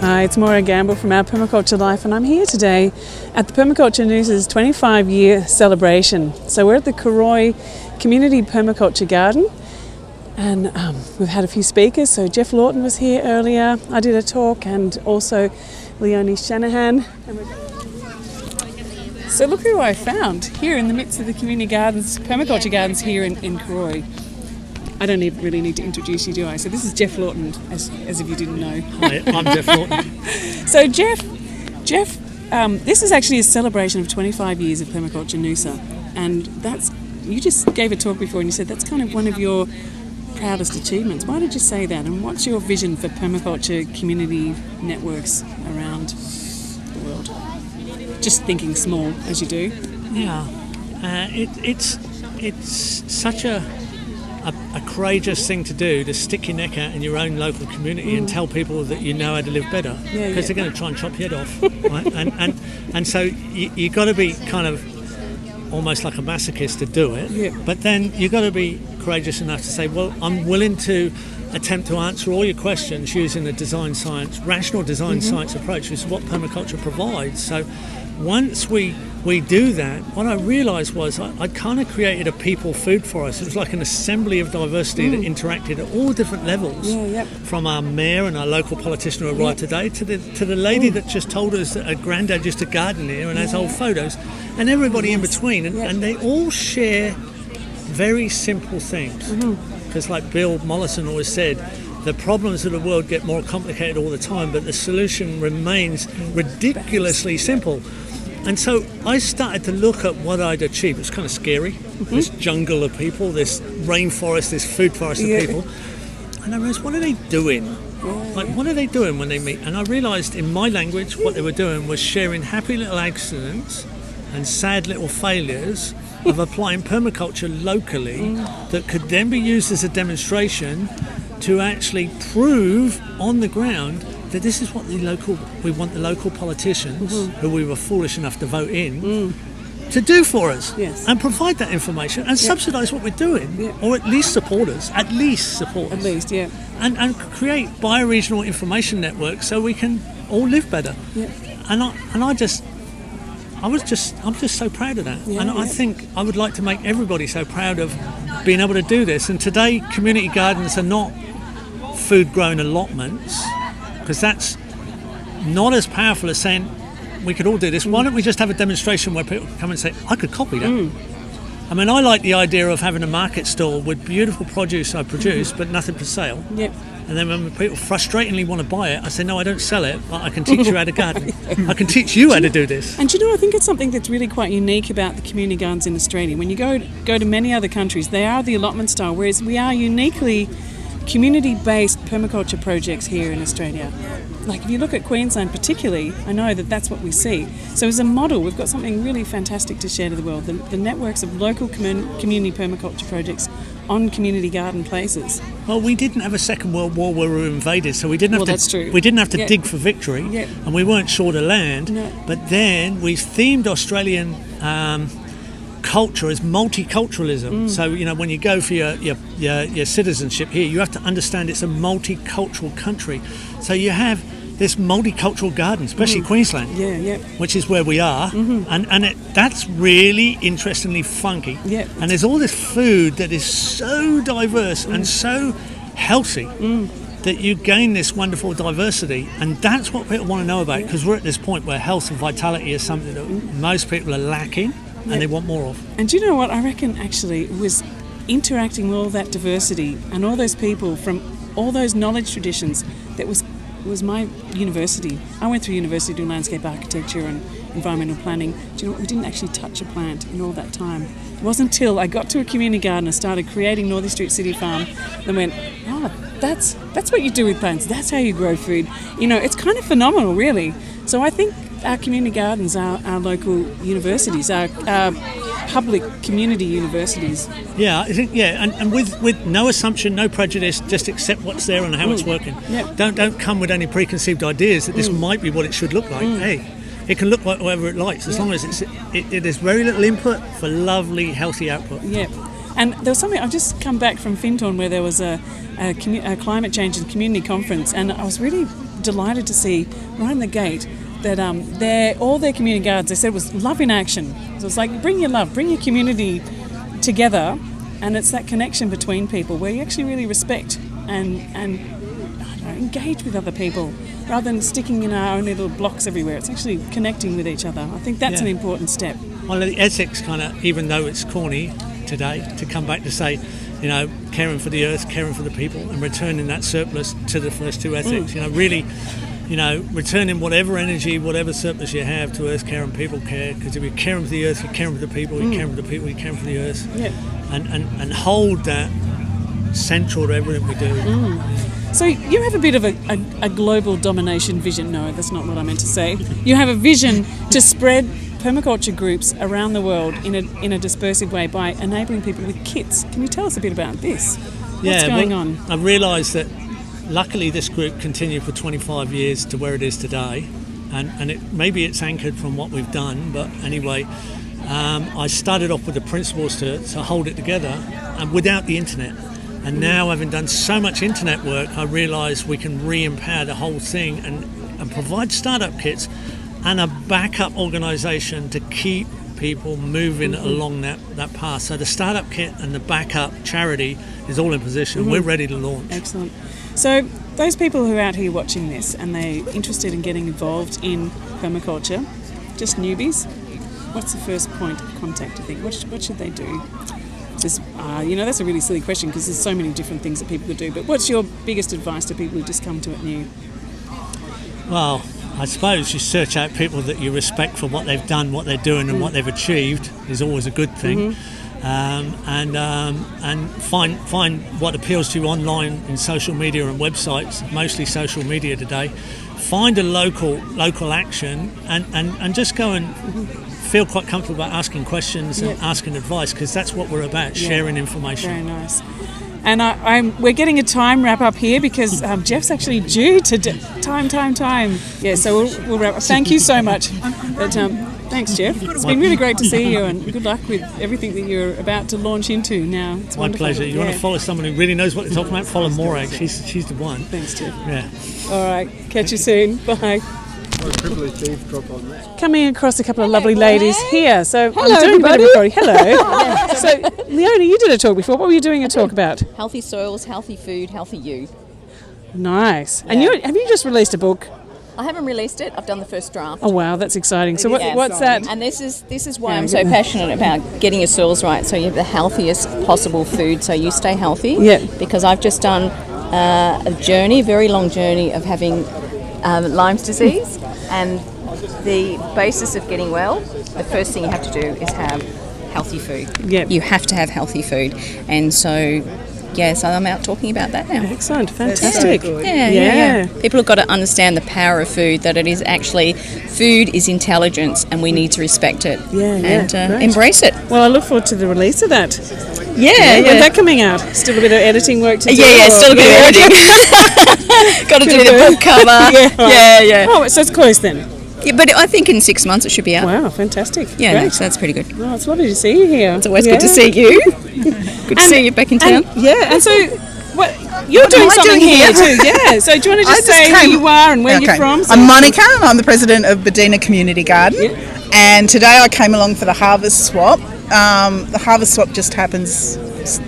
Hi, it's Morag Gamble from Our Permaculture Life, and I'm here today at the Permaculture Noosa's 25-year celebration. So we're at the Cooroy Community Permaculture Garden, and we've had a few speakers. So Geoff Lawton was here earlier, I did a talk, and also Leonie, Shanahan. So look who I found here in the midst of the community gardens, permaculture gardens here in Cooroy. I don't really need to introduce you, do I? So this is Geoff Lawton, as if you didn't know. Hi, I'm Geoff Lawton. So Geoff, this is actually a celebration of 25 years of Permaculture Noosa, and you just gave a talk before and you said that's kind of one of your proudest achievements. Why did you say that, and what's your vision for permaculture community networks around the world? Just thinking small, as you do. Yeah, it's such a courageous thing to do, to stick your neck out in your own local community and tell people that you know how to live better, because they're going to try and chop your head off, right? And so you got to be kind of almost like a masochist to do it, but then you got to be courageous enough to say, well, I'm willing to attempt to answer all your questions using the rational design science approach, which is what permaculture provides. So once we do that, what I realised was I kind of created a people food forest. It was like an assembly of diversity that interacted at all different levels, from our mayor and our local politician who arrived today to the lady that just told us that her granddad used to garden here and has old photos, and everybody in between, and they all share very simple things. Because like Bill Mollison always said, the problems of the world get more complicated all the time, but the solution remains ridiculously simple. And so I started to look at what I'd achieved. It was kind of scary, this jungle of people, this rainforest, this food forest of people. And I realised, what are they doing? What are they doing when they meet? And I realised in my language what they were doing was sharing happy little accidents and sad little failures of applying permaculture locally that could then be used as a demonstration to actually prove on the ground that this is what we want the local politicians who we were foolish enough to vote in to do for us, and provide that information and subsidise what we're doing, or at least support us, and create bioregional information networks so we can all live better. And I'm just so proud of that, I think I would like to make everybody so proud of being able to do this. And today community gardens are not food grown allotments, because that's not as powerful as saying we could all do this. Why don't we just have a demonstration where people come and say, I could copy that. I mean, I like the idea of having a market stall with beautiful produce I produce but nothing for sale. And then when people frustratingly want to buy it, I say, no, I don't sell it, but I can teach you how to garden. I can teach you how to do this. And I think it's something that's really quite unique about the community gardens in Australia. When you go to many other countries, they are the allotment style, whereas we are uniquely community-based permaculture projects here in Australia. Like if you look at Queensland particularly, I know that that's what we see. So as a model, we've got something really fantastic to share to the world, the networks of local community permaculture projects on community garden places. Well, we didn't have a Second World War where we were invaded, so we didn't have that's true. We didn't have to dig for victory, and we weren't short of land. But then we themed Australian culture as multiculturalism. So when you go for your citizenship here, you have to understand it's a multicultural country. So you have this multicultural garden, especially Queensland, which is where we are, and that's really interestingly funky. And there's all this food that is so diverse and so healthy that you gain this wonderful diversity, and that's what people want to know about, because we're at this point where health and vitality is something that most people are lacking. And they want more of. And do you know what? I reckon actually it was interacting with all that diversity and all those people from all those knowledge traditions that was my university. I went through university doing landscape architecture and environmental planning. Do you know what? We didn't actually touch a plant in all that time. It wasn't until I got to a community garden and started creating Northern Street City Farm and went, that's what you do with plants. That's how you grow food. It's kind of phenomenal, really. So I think our community gardens, our local universities, our public community universities. And with no assumption, no prejudice, just accept what's there and how it's working. Don't come with any preconceived ideas that this might be what it should look like. Hey, it can look like whatever it likes, as long as it is very little input for lovely, healthy output. And there was something, I've just come back from Fintorn where there was a climate change and community conference, and I was really delighted to see right in the gate that all their community gardens, they said, was love in action. So it's like, bring your love, bring your community together, and it's that connection between people where you actually really respect and I don't know, engage with other people rather than sticking in our own little blocks everywhere. It's actually connecting with each other. I think that's an important step. Well, the ethics kind of, even though it's corny today, to come back to say, you know, caring for the earth, caring for the people, and returning that surplus to the first two ethics. You know, really, you know, returning whatever energy, whatever surplus you have to earth care and people care. Because if you're caring for the earth, you're caring for the people. You're caring for the people. You're caring for the earth. Yeah. And hold that central to everything we do. So you have a bit of a global domination vision. No, that's not what I meant to say. You have a vision to spread permaculture groups around the world in a dispersive way by enabling people with kits. Can you tell us a bit about this? What's going on? I've realised that luckily this group continued for 25 years to where it is today, and maybe it's anchored from what we've done, but anyway, I started off with the principles to hold it together, and without the internet. And now, having done so much internet work, I realise we can re-empower the whole thing and provide startup kits and a backup organisation to keep people moving along that path. So the startup kit and the backup charity is all in position. We're ready to launch. Excellent. So those people who are out here watching this and they're interested in getting involved in permaculture, just newbies, what's the first point of contact, I think? What should they do? Just, that's a really silly question because there's so many different things that people could do. But what's your biggest advice to people who just come to it new? Well, I suppose you search out people that you respect for what they've done, what they're doing, and what they've achieved is always a good thing. And find what appeals to you online in social media and websites, mostly social media today. Find a local action and just go and feel quite comfortable about asking questions and asking advice, because that's what we're about, sharing information. Very nice. And we're getting a time wrap up here because Geoff's actually due to time. Yeah, so we'll wrap up. Thank you so much. But, thanks, Geoff. It's been really great to see you, and good luck with everything that you're about to launch into now. It's my wonderful. Pleasure. You want to follow someone who really knows what they're talking about? Follow Morag. She's the one. Thanks, Geoff. Yeah. All right. Catch you soon. Bye. What a privilege, Dave. Drop on that. Coming across a couple of lovely ladies here. So Hello, I'm doing everybody. a bit of recording. Hello. So, Leonie, you did a talk before. What were you doing a talk about? Healthy soils, healthy food, healthy you. Nice. And have you just released a book? I haven't released it. I've done the first draft. Oh wow, that's exciting. So what's that? And this is why I'm so passionate about getting your soils right, so you have the healthiest possible food, so you stay healthy. Yeah. Because I've just done a very long journey of having Lyme's disease, and the basis of getting well, the first thing you have to do is have healthy food. Yeah. You have to have healthy food, and so. Yeah, so I'm out talking about that now. Excellent, fantastic. Yeah. People have got to understand the power of food, that it is actually, food is intelligence and we need to respect it and embrace it. Well, I look forward to the release of that. Yeah. When's that coming out? Still a bit of editing work to do? Yeah, still a bit of editing. Got to do the book cover. Yeah. Oh, so it's close then? Yeah, but I think in 6 months it should be out. Wow, fantastic. Yeah, Great. no, so that's pretty good. Well, it's lovely to see you here. It's always good to see you. Good to see you back in town. And so what you're doing something here too. Yeah. So do you want to just say who you are and where you're from? I'm Monika. I'm the president of Buddina Community Garden. Yeah. And today I came along for the harvest swap. The harvest swap just happens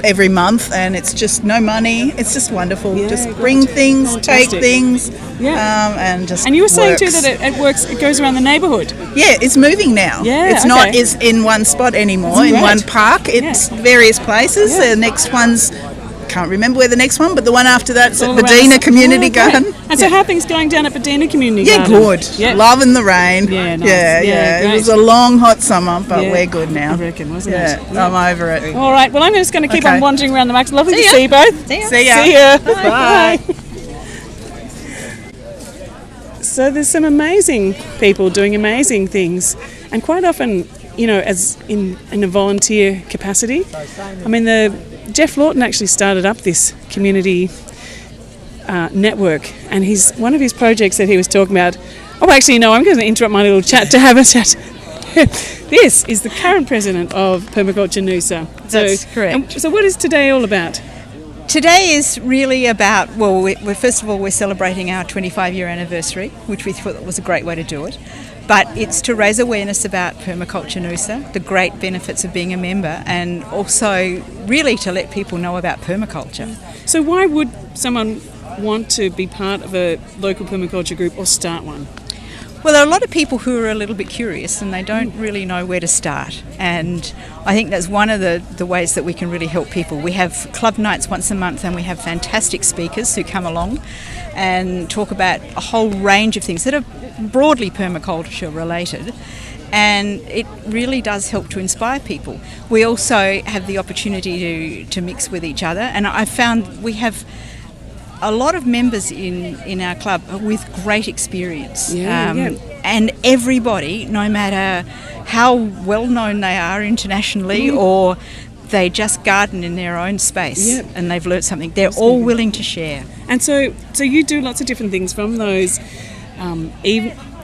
every month, and it's just no money. It's just wonderful. Just bring things, take things, and just. And you were saying too works. that it works. It goes around the neighbourhood. Yeah, it's moving now. Yeah, it's not is in one spot anymore, in one park. It's various places. The next one's. Can't remember where the next one, but the one after that's at Buddina Community Garden. And so how are things going down at Buddina Community Garden? Good. Yeah. Loving the rain. Yeah, nice. Yeah. It was a long, hot summer, but we're good now. I reckon, wasn't it? Yeah, I'm over it. All right, well, I'm just going to keep on wandering around the max. Lovely to see you both. See ya. See ya. Bye. So there's some amazing people doing amazing things, and quite often, as in a volunteer capacity. I mean, Geoff Lawton actually started up this community network, and one of his projects that he was talking about. Oh, actually, no, I'm going to interrupt my little chat to have a chat. This is the current president of Permaculture Noosa. That's correct. So what is today all about? Today is really about, well, first of all, we're celebrating our 25-year anniversary, which we thought was a great way to do it. But it's to raise awareness about Permaculture Noosa, the great benefits of being a member, and also really to let people know about permaculture. So why would someone want to be part of a local permaculture group or start one? Well, there are a lot of people who are a little bit curious and they don't really know where to start. And I think that's one of the ways that we can really help people. We have club nights once a month and we have fantastic speakers who come along and talk about a whole range of things that are broadly permaculture related. And it really does help to inspire people. We also have the opportunity to mix with each other. And I found we have a lot of members in our club with great experience. And everybody, no matter how well known they are internationally or they just garden in their own space and they've learnt something, they're all willing to share. And so you do lots of different things from those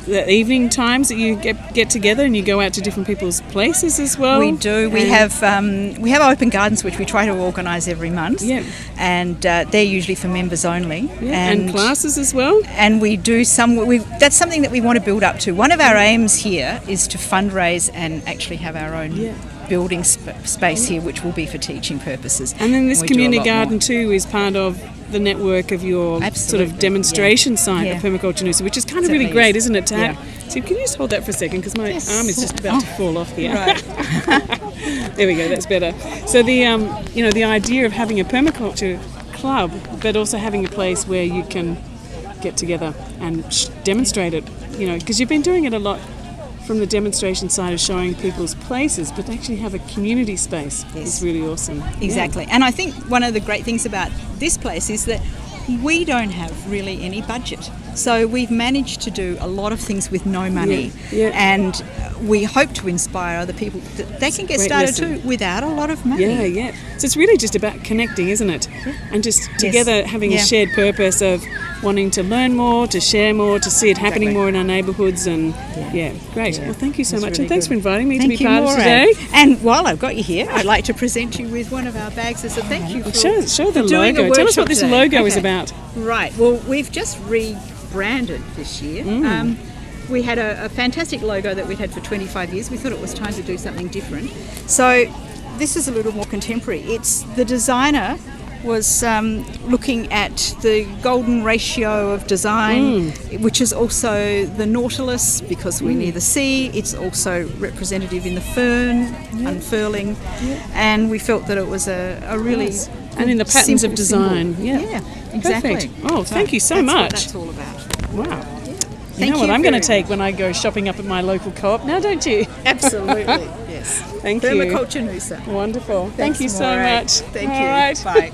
the evening times that you get together and you go out to different people's places as well? We do. We have open gardens which we try to organise every month. And they're usually for members only. And classes as well? And we do that's something that we want to build up to. One of our aims here is to fundraise and actually have our own building space here, which will be for teaching purposes. And then this community garden too is part of the network of your sort of demonstration site of Permaculture Noosa, which is kind of really great, isn't it? To have. So can you just hold that for a second, because my arm is just about to fall off here. Right. There we go. That's better. So the the idea of having a permaculture club, but also having a place where you can get together and demonstrate it. Because you've been doing it a lot from the demonstration side of showing people's places, but actually have a community space is really awesome. Exactly. And I think one of the great things about this place is that we don't have really any budget. So we've managed to do a lot of things with no money. And we hope to inspire other people that they can get started too without a lot of money. So it's really just about connecting, isn't it? And just together having a shared purpose of wanting to learn more, to share more, to see it happening more in our neighbourhoods. And great. Well, thank you so much. And thanks for inviting me to be part of today. And while I've got you here, I'd like to present you with one of our bags as a thank you for show the doing logo. Tell us what this logo is about. Right. Well, we've just rebranded this year. We had a fantastic logo that we'd had for 25 years. We thought it was time to do something different. So this is a little more contemporary. It's the designer was looking at the golden ratio of design, which is also the nautilus, because we're near the sea. It's also representative in the fern unfurling, and we felt that it was a really and in the patterns of design. Exactly. Perfect. Oh, thank you so much. That's what that's all about. Wow. You know what I'm going to take when I go shopping up at my local co-op now, don't you? Absolutely. Yes. Thank you. Permaculture Noosa. Wonderful. Thank you so much. Thank All you. Right. Bye.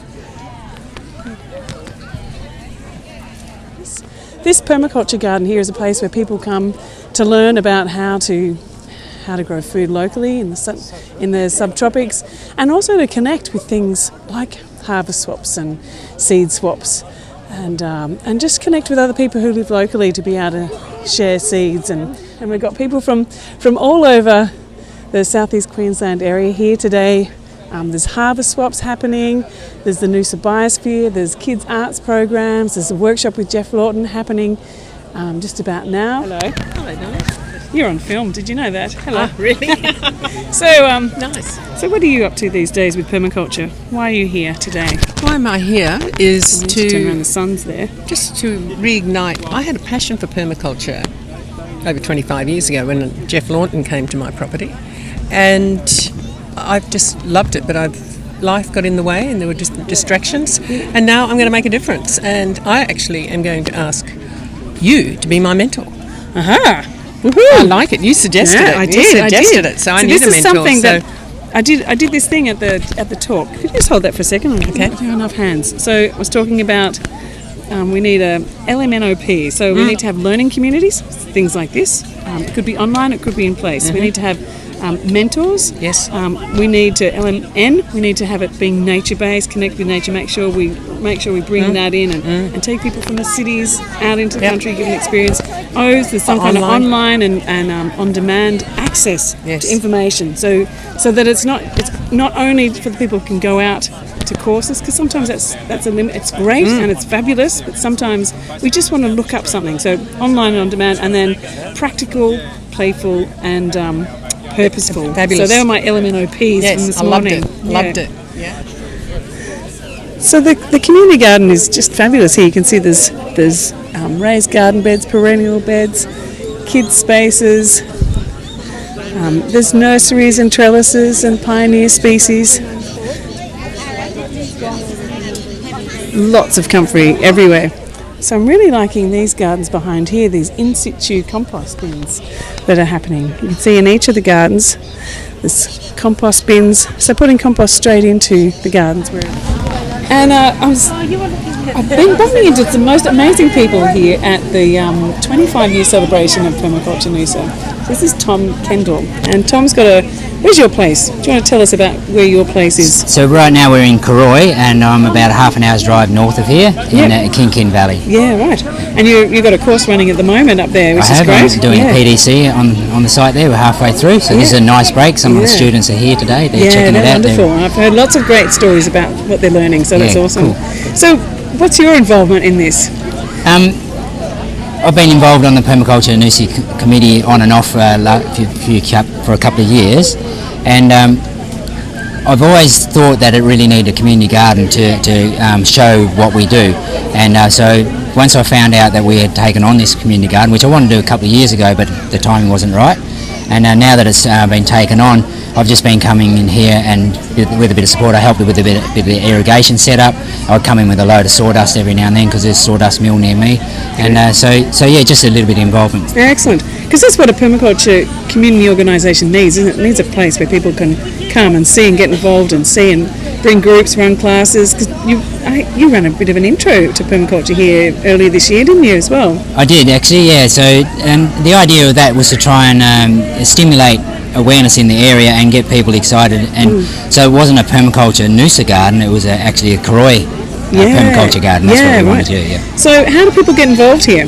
This permaculture garden here is a place where people come to learn about how to grow food locally in the subtropics, and also to connect with things like harvest swaps and seed swaps, and just connect with other people who live locally to be able to share seeds. And we've got people from all over the southeast Queensland area here today. There's harvest swaps happening, there's the Noosa Biosphere, there's kids' arts programs, there's a workshop with Geoff Lawton happening just about now. Hello. Hello, nice. You're on film, did you know that? Hello. Oh, really? Nice. So what are you up to these days with permaculture? Why are you here today? Why am I here is to turn around the sun's there. Just to reignite. I had a passion for permaculture over 25 years ago when Geoff Lawton came to my property, and I've just loved it, but life got in the way and there were just distractions, and now I'm going to make a difference, and I actually am going to ask you to be my mentor. Aha! I like it. You suggested it. I did. You suggested it, so I need a mentor. This is something that I did this thing at the talk. Could you just hold that for a second? Okay. I don't have enough hands. So I was talking about we need a LMNOP. So we need to have learning communities, things like this. It could be online, it could be in place. We need to have mentors. Yes. We need to LMN. We need to have it being nature-based, connect with nature. Make sure we bring that in and take people from the cities out into the country, give them experience. O's, there's some kind of online and on-demand access to information. So that it's not only for the people who can go out to courses, because sometimes that's a limit. It's great and it's fabulous, but sometimes we just want to look up something. So online and on demand, and then practical, playful, and purposeful. Fabulous. So they were my LMNOPs from this morning. Loved it. Yeah. So the community garden is just fabulous. Here you can see there's raised garden beds, perennial beds, kids spaces. There's nurseries and trellises and pioneer species. Lots of comfrey everywhere. So I'm really liking these gardens behind here, these in situ compost bins that are happening. You can see in each of the gardens there's compost bins, so putting compost straight into the gardens. And I've been bumping into the most amazing people here at the 25-year celebration of Permaculture Noosa. This is Kendall, and Tom's got where's your place? Do you want to tell us about where your place is? So right now we're in Cooroy, and I'm about a half an hour's drive north of here in King Valley. Yeah, right. And you've got a course running at the moment up there, which is great. I'm doing PDC on the site there. We're halfway through, so this is a nice break. Some of the students are here today. They're checking it out. Wonderful. I've heard lots of great stories about what they're learning, so that's awesome. Cool. So what's your involvement in this? I've been involved on the Permaculture Noosa committee on and off for a couple of years, and I've always thought that it really needed a community garden to show what we do. And so once I found out that we had taken on this community garden, which I wanted to do a couple of years ago, but the timing wasn't right, and now that it's been taken on, I've just been coming in here, and with a bit of support, I helped with a bit of the irrigation setup. I would come in with a load of sawdust every now and then because there's a sawdust mill near me, and so yeah, just a little bit of involvement. Excellent, because that's what a permaculture community organisation needs, isn't it? It needs a place where people can come and see and get involved and see and bring groups, run classes. Because you ran a bit of an intro to permaculture here earlier this year, didn't you, as well? I did actually, yeah. So the idea of that was to try and stimulate awareness in the area and get people excited, and so it wasn't a Permaculture Noosa garden, it was actually a Cooroy Permaculture garden. That's what we wanted to do. Yeah. So how do people get involved here?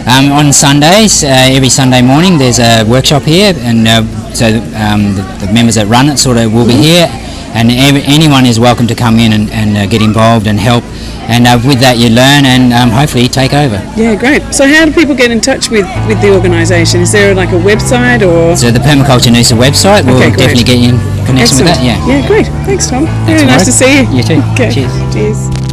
On Sundays, every Sunday morning there's a workshop here, and so the members that run it sort of will be here, and anyone is welcome to come in and get involved and help. And with that you learn and hopefully take over. Yeah, great. So how do people get in touch with the organisation? Is there like a website or...? So the Permaculture Noosa website will definitely get you in connection with that, yeah. Yeah, great. Thanks, Tom. Very nice to see you. You too. Okay. Cheers. Cheers.